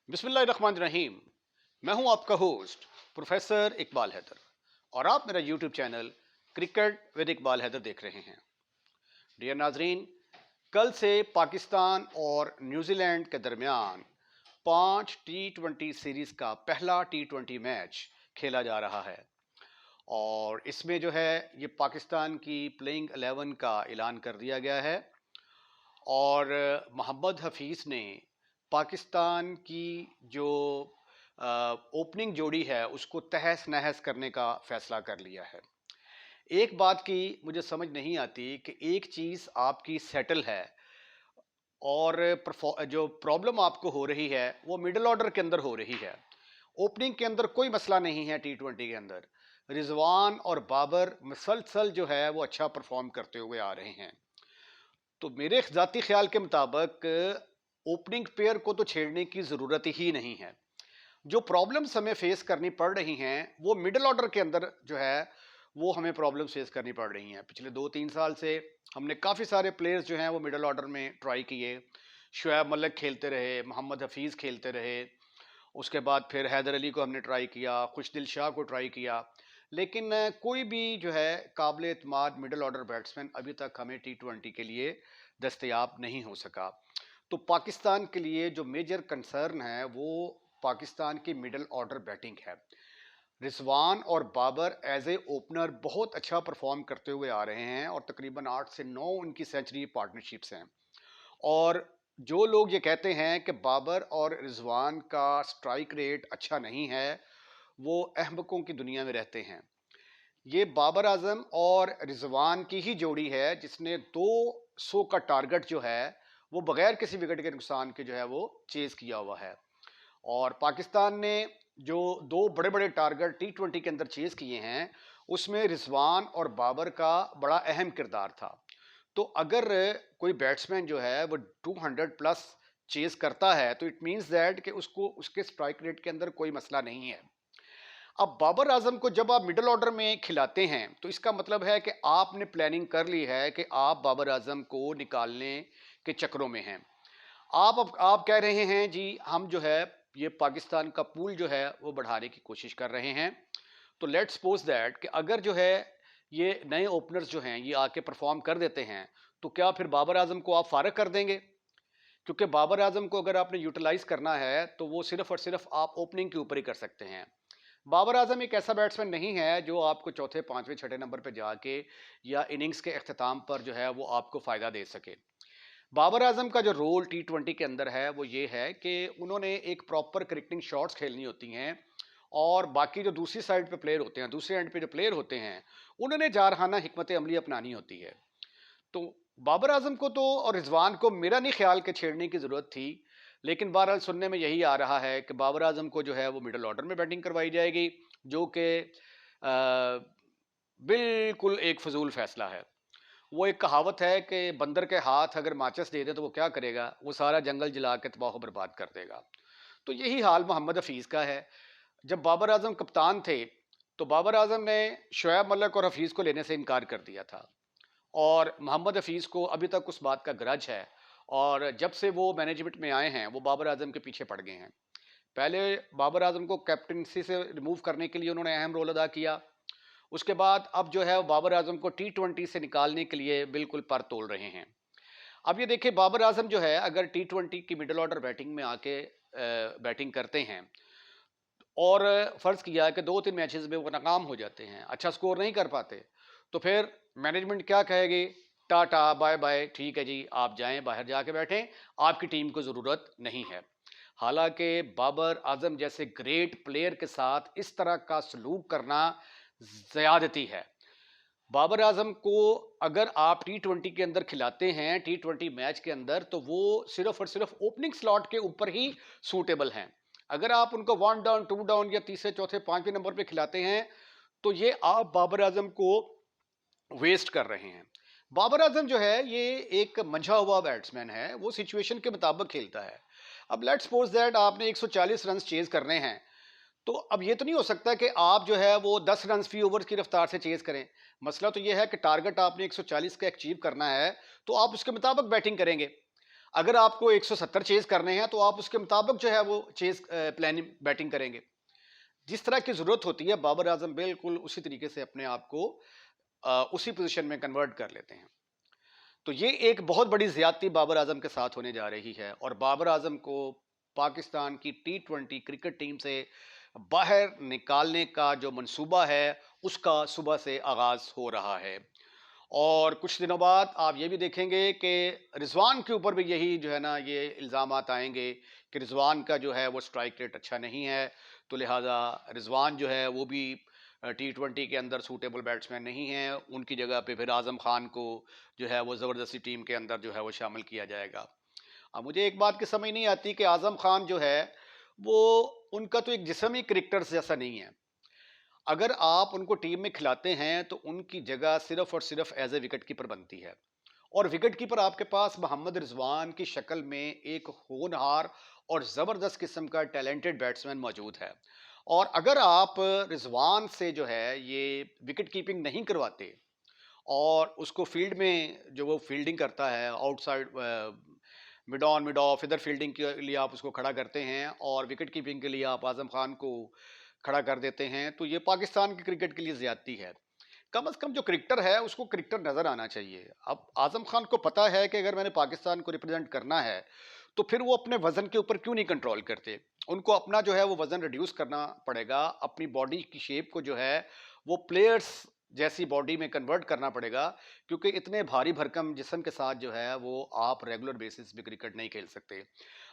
बिस्मिल्लाहिर्रहमानिर्रहीम। मैं हूं आपका होस्ट प्रोफेसर इकबाल हैदर और आप मेरा YouTube channel cricket with Iqbal Haider देख रहे हैं। डियर नाजरीन, कल से पाकिस्तान और न्यूजीलैंड के दरमियान 5 T20 सीरीज का पहला T20 मैच खेला जा रहा है और इसमें जो है ये पाकिस्तान की प्लेइंग 11 का ऐलान कर दिया गया है और मोहम्मद हफीज़ ने पाकिस्तान की जो ओपनिंग जोड़ी है उसको तहस नहस करने का फैसला कर लिया है। एक बात की मुझे समझ नहीं आती कि एक चीज़ आपकी सेटल है और जो प्रॉब्लम आपको हो रही है वो मिडिल ऑर्डर के अंदर हो रही है। ओपनिंग के अंदर कोई मसला नहीं है। T20 के अंदर रिजवान और बाबर मुसलसल जो है वो अच्छा परफॉर्म करते हुए आ रहे हैं। तो मेरे ज़ाती ख्याल के मुताबिक ओपनिंग पेयर को तो छेड़ने की ज़रूरत ही नहीं है। जो प्रॉब्लम्स हमें फेस करनी पड़ रही हैं वो मिडिल ऑर्डर के अंदर जो है वो हमें प्रॉब्लम्स फेस करनी पड़ रही हैं। पिछले 2-3 साल से हमने काफ़ी सारे प्लेयर्स जो हैं वो मिडिल ऑर्डर में ट्राई किए। शुएब मलिक खेलते रहे, मोहम्मद हफीज़ खेलते रहे, उसके बाद फिर हैदर अली को हमने ट्राई किया, खुशदिल शाह को ट्राई किया, लेकिन कोई भी जो है काबिल एतमाद मिडिल ऑर्डर बैट्समैन अभी तक हमें T20 के लिए दस्तयाब नहीं हो सका। तो पाकिस्तान के लिए जो मेजर कंसर्न है वो पाकिस्तान की मिडिल ऑर्डर बैटिंग है। रिजवान और बाबर एज ए ओपनर बहुत अच्छा परफॉर्म करते हुए आ रहे हैं और तकरीबन 8 से 9 उनकी सेंचुरी पार्टनरशिप्स हैं। और जो लोग ये कहते हैं कि बाबर और रिजवान का स्ट्राइक रेट अच्छा नहीं है वो अहमकों की दुनिया में रहते हैं। ये बाबर आजम और रिजवान की ही जोड़ी है जिसने 200 का टारगेट जो है वो बगैर किसी विकेट के नुकसान के जो है वो चेज किया हुआ है। और पाकिस्तान ने जो दो बड़े बड़े टारगेट T20 के अंदर चेज किए हैं उसमें रिजवान और बाबर का बड़ा अहम किरदार था। तो अगर कोई बैट्समैन जो है वो 200 प्लस चेज करता है तो इट मीन्स दैट कि उसको उसके स्ट्राइक रेट के अंदर कोई मसला नहीं है। अब बाबर आजम को जब आप मिडिल ऑर्डर में खिलाते हैं तो इसका मतलब है कि आपने प्लानिंग कर ली है कि आप बाबर आजम को निकालने के चक्रों में हैं। आप कह रहे हैं जी हम जो है ये पाकिस्तान का पूल जो है वो बढ़ाने की कोशिश कर रहे हैं। तो लेट्स सपोज दैट कि अगर जो है ये नए ओपनर्स जो हैं ये आके परफॉर्म कर देते हैं तो क्या फिर बाबर आजम को आप फारग कर देंगे? क्योंकि बाबर आजम को अगर आपने यूटिलाइज करना है तो वो सिर्फ और सिर्फ आप ओपनिंग के ऊपर ही कर सकते हैं। बाबर आजम एक ऐसा बैट्समैन नहीं है जो आपको चौथे पांचवें छठे नंबर पर जाके या इनिंग्स के अख्ताम पर जो है वो आपको फ़ायदा दे सके। बाबर आजम का जो रोल T20 के अंदर है वो ये है कि उन्होंने एक प्रॉपर क्रिकेटिंग शॉट्स खेलनी होती हैं और बाकी जो दूसरी साइड पे प्लेयर होते हैं, दूसरे एंड पे जो प्लेयर होते हैं, उन्होंने जारहाना हिकमत अमली अपनानी होती है। तो बाबर आजम को तो और रिजवान को मेरा नहीं ख्याल के छेड़ने की ज़रूरत थी, लेकिन बहरहाल सुनने में यही आ रहा है कि बाबर आजम को जो है वो मिडल ऑर्डर में बैटिंग करवाई जाएगी, जो कि बिल्कुल एक फजूल फैसला है। वो एक कहावत है कि बंदर के हाथ अगर माचिस दे दे तो वो क्या करेगा, वो सारा जंगल जला के तबाह बर्बाद कर देगा। तो यही हाल मोहम्मद हफीज़ का है। जब बाबर आजम कप्तान थे तो बाबर आजम ने शुएब मलिक और हफीज़ को लेने से इनकार कर दिया था और मोहम्मद हफीज़ को अभी तक उस बात का ग्रज है और जब से वो मैनेजमेंट में आए हैं वो बाबर आजम के पीछे पड़ गए हैं। पहले बाबर आजम को कैप्टनसी से रिमूव करने के लिए उन्होंने अहम रोल अदा किया, उसके बाद अब जो है वो बाबर आजम को T20 से निकालने के लिए बिल्कुल पर तोल रहे हैं। अब ये देखिए बाबर आजम जो है अगर T20 की मिडिल ऑर्डर बैटिंग में आके बैटिंग करते हैं और फर्ज किया कि 2-3 मैचेस में वो नाकाम हो जाते हैं, अच्छा स्कोर नहीं कर पाते, तो फिर मैनेजमेंट क्या कहेगी? टाटा बाय बाय, ठीक है जी आप जाएं बाहर जाके बैठें, आपकी टीम को ज़रूरत नहीं है। हालांकि बाबर आजम जैसे ग्रेट प्लेयर के साथ इस तरह का सलूक करना ज़्यादती है। बाबर आजम को अगर आप T20 के अंदर खिलाते हैं, T20 मैच के अंदर, तो वो सिर्फ और सिर्फ ओपनिंग स्लॉट के ऊपर ही सूटेबल हैं। अगर आप उनको 1 डाउन 2 डाउन या तीसरे चौथे पांचवें नंबर पे खिलाते हैं तो ये आप बाबर आजम को वेस्ट कर रहे हैं। बाबर आजम जो है ये एक मंझा हुआ बैट्समैन है, वो सिचुएशन के मुताबिक खेलता है। अब लेट्स सपोज दैट आपने 140 रन चेज करने हैं, तो अब ये तो नहीं हो सकता कि आप जो है वो 10 रन फी ओवर की रफ्तार से चेज करें। मसला तो ये है कि टारगेट आपने 140 का अचीव करना है तो आप उसके मुताबिक बैटिंग करेंगे। अगर आपको 170 चेज करने हैं तो आप उसके मुताबिक जो है वो चेज प्लानिंग बैटिंग करेंगे। जिस तरह की जरूरत होती है बाबर आजम बिल्कुल उसी तरीके से अपने आप को उसी पोजीशन में कन्वर्ट कर लेते हैं। तो ये एक बहुत बड़ी ज्यादती बाबर आजम के साथ होने जा रही है और बाबर आजम को पाकिस्तान की T20 क्रिकेट टीम से बाहर निकालने का जो मंसूबा है उसका सुबह से आगाज हो रहा है। और कुछ दिनों बाद आप ये भी देखेंगे कि रिजवान के ऊपर भी यही जो है ना ये इल्ज़ाम आएंगे कि रिजवान का जो है वो स्ट्राइक रेट अच्छा नहीं है, तो लिहाजा रिजवान जो है वो भी T20 के अंदर सूटेबल बैट्समैन नहीं है, उनकी जगह पे फिर आजम खान को जो है वो ज़बरदस्ती टीम के अंदर जो है वो शामिल किया जाएगा। अब मुझे एक बात की समझ नहीं आती कि आजम खान जो है वो उनका तो एक जिस्म ही क्रिकेटर जैसा नहीं है। अगर आप उनको टीम में खिलाते हैं तो उनकी जगह सिर्फ और सिर्फ एज ए विकेट कीपर बनती है और विकेट कीपर आपके पास मोहम्मद रिजवान की शक्ल में एक होनहार और ज़बरदस्त किस्म का टैलेंटेड बैट्समैन मौजूद है। और अगर आप रिजवान से जो है ये विकेट कीपिंग नहीं करवाते और उसको फील्ड में जो वो फील्डिंग करता है outside mid on mid of इधर फील्डिंग के लिए आप उसको खड़ा करते हैं और विकेट कीपिंग के लिए आप आजम खान को खड़ा कर देते हैं, तो ये पाकिस्तान की क्रिकेट के लिए ज्यादती है। कम से कम जो क्रिकेटर है उसको क्रिकेटर नजर आना चाहिए। अब आजम खान को पता है कि अगर मैंने पाकिस्तान को रिप्रेजेंट करना है तो फिर वो अपने वजन के ऊपर क्यों नहीं कंट्रोल करते। उनको अपना जो है वो वजन रिड्यूस करना पड़ेगा, अपनी बॉडी की शेप को जो है वो प्लेयर्स जैसी बॉडी में कन्वर्ट करना पड़ेगा, क्योंकि इतने भारी भरकम जिस्म के साथ जो है वो आप रेगुलर बेसिस पे क्रिकेट नहीं खेल सकते।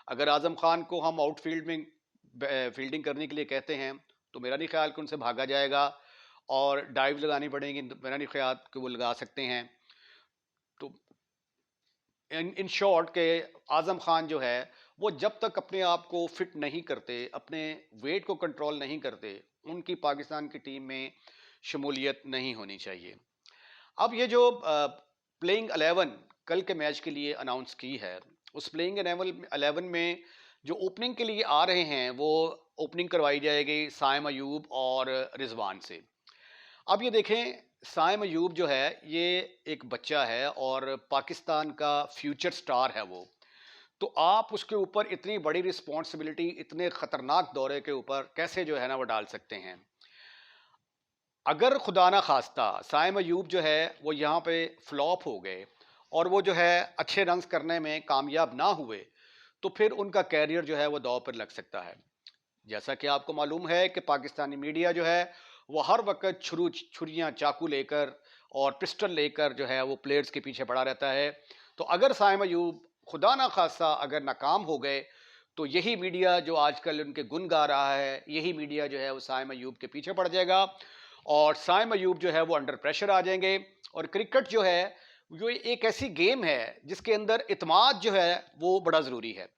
अगर आजम खान को हम आउटफील्ड में फील्डिंग करने के लिए कहते हैं तो मेरा नहीं ख्याल कि उनसे भागा जाएगा और डाइव लगानी पड़ेगी, मेरा नहीं ख्याल कि वो लगा सकते हैं। तो इन शॉर्ट के आजम खान जो है वो जब तक अपने आप को फिट नहीं करते, अपने वेट को कंट्रोल नहीं करते, उनकी पाकिस्तान की टीम में शमूलियत नहीं होनी चाहिए। अब ये जो प्लेइंग 11 कल के मैच के लिए अनाउंस की है, उस प्लेइंग 11 में जो ओपनिंग के लिए आ रहे हैं वो ओपनिंग करवाई जाएगी साइम अयूब और रिजवान से। अब ये देखें, साइम अयूब जो है ये एक बच्चा है और पाकिस्तान का फ्यूचर स्टार है वो, तो आप उसके ऊपर इतनी बड़ी रिस्पॉन्सिबिलिटी इतने खतरनाक दौरे के ऊपर कैसे जो है ना वो डाल सकते हैं। अगर खुदा ना खास्ता साइम अयूब जो है वो यहाँ पे फ्लॉप हो गए और वो जो है अच्छे रन्स करने में कामयाब ना हुए तो फिर उनका कैरियर जो है वो दांव पर लग सकता है। जैसा कि आपको मालूम है कि पाकिस्तानी मीडिया जो है वो हर वक्त छुरियां चाकू लेकर और पिस्टल लेकर जो है वो प्लेयर्स के पीछे पड़ा रहता है। तो अगर साइम अयूब खुदा ना खास्ता अगर नाकाम हो गए तो यही मीडिया जो आजकल उनके गुन गा रहा है, यही मीडिया जो है वो साइम अयूब के पीछे पड़ जाएगा और साइम अयूब जो है वो अंडर प्रेशर आ जाएंगे। और क्रिकेट जो है वो एक ऐसी गेम है जिसके अंदर इत्मीनान जो है वो बड़ा ज़रूरी है।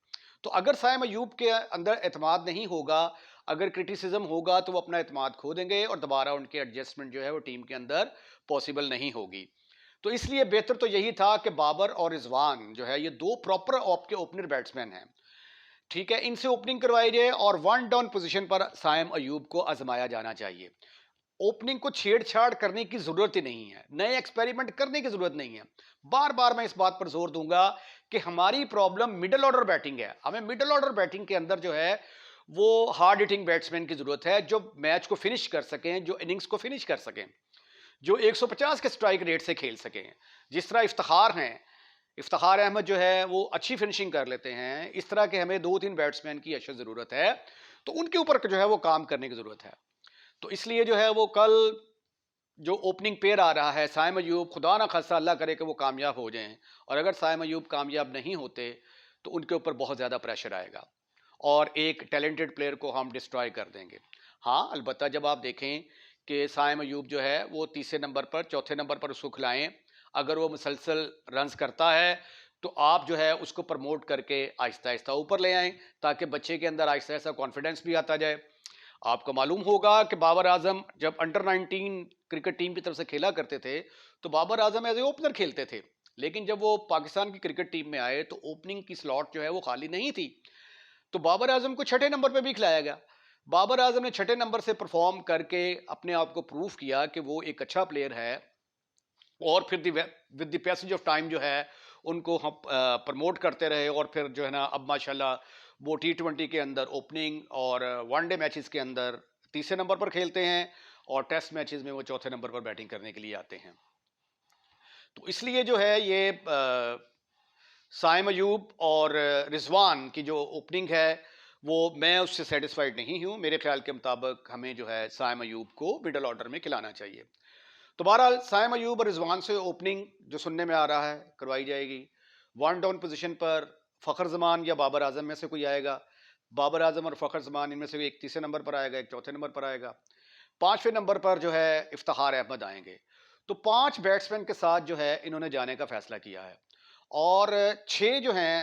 तो अगर साइम अयूब के अंदर एतमाद नहीं होगा, अगर क्रिटिसिज्म होगा तो वो अपना एतमाद खो देंगे और दोबारा उनके एडजस्टमेंट जो है वो टीम के अंदर पॉसिबल नहीं होगी। तो इसलिए बेहतर तो यही था कि बाबर और रिजवान जो है ये दो प्रॉपर आपके ओपनर बैट्समैन हैं, ठीक है, इनसे ओपनिंग करवाई जाए और वन डाउन पोजीशन पर साइम अयूब को आजमाया जाना चाहिए। ओपनिंग को छेड़छाड़ करने की जरूरत ही नहीं है, नए एक्सपेरिमेंट करने की जरूरत नहीं है। बार बार मैं इस बात पर जोर दूंगा कि हमारी प्रॉब्लम मिडिल ऑर्डर बैटिंग है। हमें मिडिल ऑर्डर बैटिंग के अंदर जो है वो हार्ड हिटिंग बैट्समैन की जरूरत है जो मैच को फिनिश कर सकें, जो इनिंग्स को फिनिश कर सकें, जो 150 के स्ट्राइक रेट से खेल सकें। जिस तरह इफ्तिखार हैं, इफ्तिखार अहमद जो है वो अच्छी फिनिशिंग कर लेते हैं, इस तरह के हमें 2-3 बैट्समैन की अशद ज़रूरत है। तो उनके ऊपर जो है वो काम करने की ज़रूरत है। तो इसलिए जो है वो कल जो ओपनिंग पेयर आ रहा है साइम अयूब, खुदा ना खास्ता अल्लाह करे कि वो कामयाब हो जाएं, और अगर साइम अयूब कामयाब नहीं होते तो उनके ऊपर बहुत ज़्यादा प्रेशर आएगा और एक टैलेंटेड प्लेयर को हम डिस्ट्रॉय कर देंगे। हाँ, अलबत्ता जब आप देखें कि साइम अयूब जो है वो तीसरे नंबर पर, चौथे नंबर पर उसको खिलाएं, अगर वो मुसलसल रन्स करता है तो आप जो है उसको प्रमोट करके आहिस्ता आहिस्ता ऊपर ले आएँ ताकि बच्चे के अंदर आहिस्ता आहिस्ता कॉन्फिडेंस भी आता जाए। आपको मालूम होगा कि बाबर आजम जब अंडर 19 क्रिकेट टीम की तरफ से खेला करते थे तो Babar Azam as a opener खेलते थे, लेकिन जब वो पाकिस्तान की क्रिकेट टीम में आए तो ओपनिंग की स्लॉट जो है वो खाली नहीं थी, तो बाबर आजम को छठे नंबर पे भी खिलाया गया। बाबर आजम ने छठे नंबर से परफॉर्म करके अपने आप को प्रूव किया कि वो एक अच्छा प्लेयर है और फिर with the passage of time जो है उनको हम प्रमोट करते रहे और फिर जो है ना अब माशाल्लाह वो T20 के अंदर ओपनिंग और वनडे मैचेस के अंदर तीसरे नंबर पर खेलते हैं और टेस्ट मैचेस में वो चौथे नंबर पर बैटिंग करने के लिए आते हैं। तो इसलिए जो है ये साइम अयूब और रिजवान की जो ओपनिंग है वो मैं उससे सेटिस्फाइड नहीं हूं। मेरे ख्याल के मुताबिक हमें जो है साइम अयूब को मिडल ऑर्डर में खिलाना चाहिए। तो बहरहाल साइम अयूब और रिजवान से ओपनिंग जो सुनने में आ रहा है करवाई जाएगी। वन डाउन पोजीशन पर फखर जमान या बाबर आजम में से कोई आएगा। बाबर आजम और फखर जमान इनमें से एक तीसरे नंबर पर आएगा, एक चौथे नंबर पर आएगा। पांचवें नंबर पर जो है इफ्तिखार अहमद आएंगे। तो 5 बैट्समैन के साथ जो है इन्होंने जाने का फैसला किया है और 6 जो हैं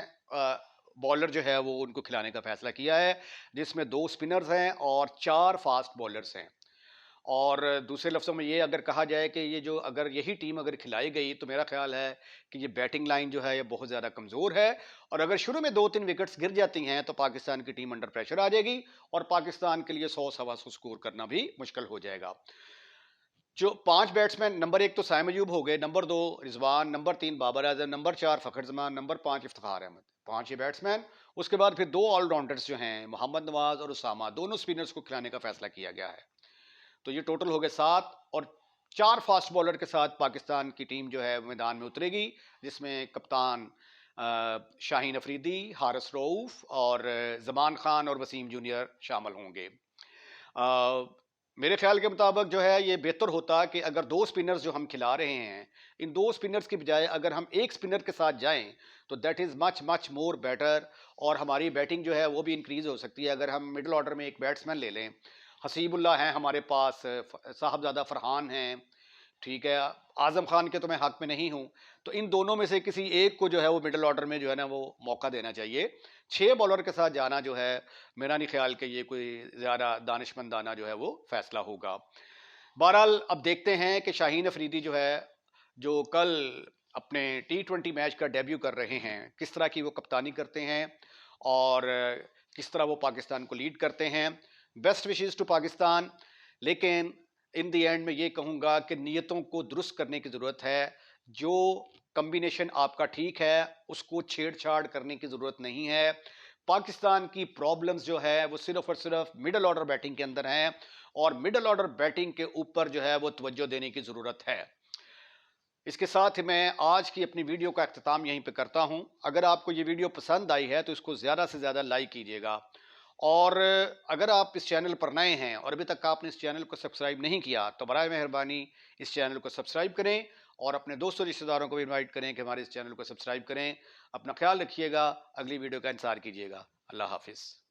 बॉलर जो है वो उनको खिलाने का फैसला किया है, जिसमें 2 स्पिनर्स हैं और 4 फास्ट बॉलर्स हैं। और दूसरे लफ्ज़ों में ये अगर कहा जाए कि ये जो अगर यही टीम अगर खिलाई गई तो मेरा ख्याल है कि ये बैटिंग लाइन जो है ये बहुत ज़्यादा कमज़ोर है और अगर शुरू में 2-3 विकेट्स गिर जाती हैं तो पाकिस्तान की टीम अंडर प्रेशर आ जाएगी और पाकिस्तान के लिए 100 सवा 100 स्कोर करना भी मुश्किल हो जाएगा। जो 5 बैट्समैन, नंबर 1 तो साइम अयूब हो गए, number 2 Rizwan, number 3 Babar Azam, number 4 फखर जमान, नंबर 5 इफ्तिखार अहमद। 5 ये बैट्समैन। उसके बाद फिर 2 ऑलराउंडर्स जो हैं मोहम्मद नवाज और उसामा, दोनों स्पिनर्स को खिलाने का फैसला किया गया है। तो ये टोटल हो गए 7 और 4 फास्ट बॉलर के साथ पाकिस्तान की टीम जो है मैदान में उतरेगी, जिसमें कप्तान शाहीन अफरीदी, हारिस रऊफ और जमान खान और वसीम जूनियर शामिल होंगे। मेरे ख्याल के मुताबिक जो है ये बेहतर होता कि अगर 2 स्पिनर्स जो हम खिला रहे हैं, इन 2 स्पिनर्स की बजाय अगर हम एक स्पिनर के साथ जाएं तो that is much much more better और हमारी बैटिंग जो है वो भी इंक्रीज हो सकती है। अगर हम मिडिल ऑर्डर में एक बैट्समैन ले लें, हसीबुल्ला हैं हमारे पास, साहबजादा फरहान हैं, ठीक है, आजम खान के तो मैं हक में नहीं हूँ, तो इन दोनों में से किसी एक को जो है वो मिडिल ऑर्डर में जो है ना वो मौका देना चाहिए। 6 बॉलर के साथ जाना जो है मेरा नहीं ख्याल कि ये कोई ज़्यादा दानिशमंदाना जो है वो फैसला होगा। बहरहाल अब देखते हैं कि शाहीन अफरीदी जो है, जो कल अपने T20 मैच का डेब्यू कर रहे हैं, किस तरह की वो कप्तानी करते हैं और किस तरह वो पाकिस्तान को लीड करते हैं। Best wishes to Pakistan. लेकिन इन द एंड मैं ये कहूँगा कि नीयतों को दुरुस्त करने की ज़रूरत है। जो कम्बिनेशन आपका ठीक है उसको छेड़छाड़ करने की ज़रूरत नहीं है। पाकिस्तान की प्रॉब्लम्स जो है वो सिर्फ और सिर्फ मिडल ऑर्डर बैटिंग के अंदर हैं और मिडल ऑर्डर बैटिंग के ऊपर जो है वो तवज्जो देने की ज़रूरत है। इसके साथ ही मैं आज की अपनी वीडियो का अख्ताम यहीं पे करता हूं। अगर आपको ये वीडियो पसंद आई है तो इसको ज़्यादा से ज़्यादा लाइक कीजिएगा और अगर आप इस चैनल पर नए हैं और अभी तक आपने इस चैनल को सब्सक्राइब नहीं किया तो बराए मेहरबानी इस चैनल को सब्सक्राइब करें और अपने दोस्तों रिश्तेदारों को भी इनवाइट करें कि हमारे इस चैनल को सब्सक्राइब करें। अपना ख्याल रखिएगा, अगली वीडियो का इंतज़ार कीजिएगा। अल्लाह हाफिज़।